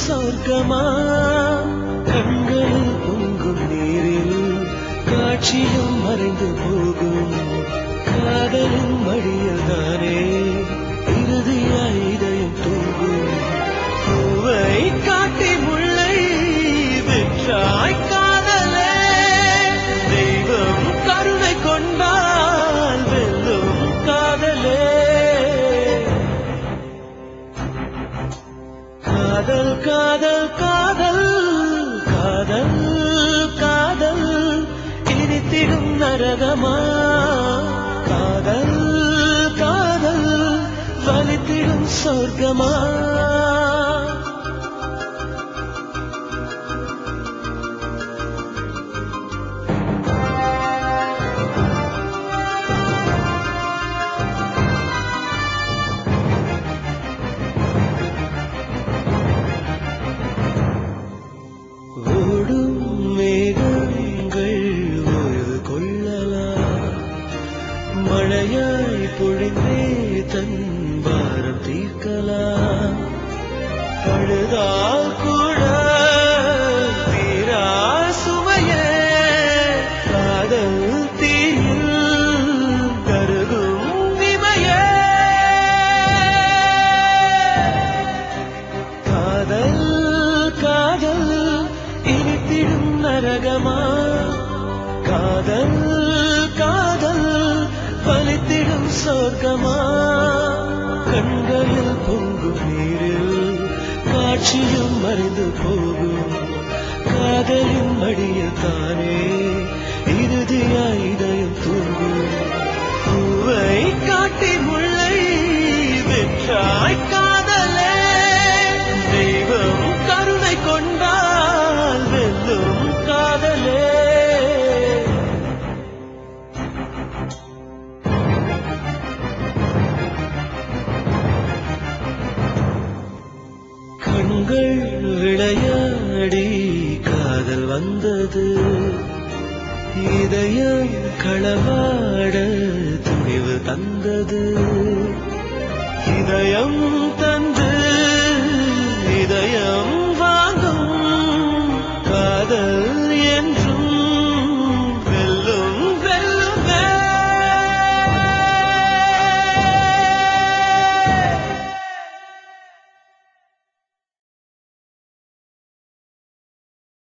சொர்க்கமா கண்களில் பொங்கும் நீரில் காட்சியும் மறைந்து போகும் காதலின் மடியில் தானே இறுதியாய் இதயம் தூங்கும் பூவை காட்டி முல்லை விற்றாய் காதலே தெய்வம் கருணை கொண்டால் வெல்லும் காதலே காதல் காதல் காதல் காதல் காதல் இனித்திடும் நரகமா காதல் காதல் வலித்திடும் சொர்க்கமா ஓடும் மேகங்கள் ஓய்வு கொள்ளலாம் மழையாய் பொழிந்தே தன் பாரம் தீர்க்கலாம் அழுதால் கூட தீரா சுமையே காதல் தீயில் கருகும் இமையே காதல் காதல் இனித்திடும் நரகமா காதல் காதல் வலித்திடும் சொர்க்கமா கண்களில் பொங்கும் நீரில் காட்சியும் மறைந்து போகும் காதலின் மடியில் தானே இறுதியாய் இதயம் தூங்கும் பூவை காட்டி முல்லை வெற்றாய் காதலே தெய்வம் கருணை கொண்டால் வெல்லும் காதலே கண்கள் விளையாடி காதல் வந்தது இதயம் களவாட துணிவு தந்தது இதயம்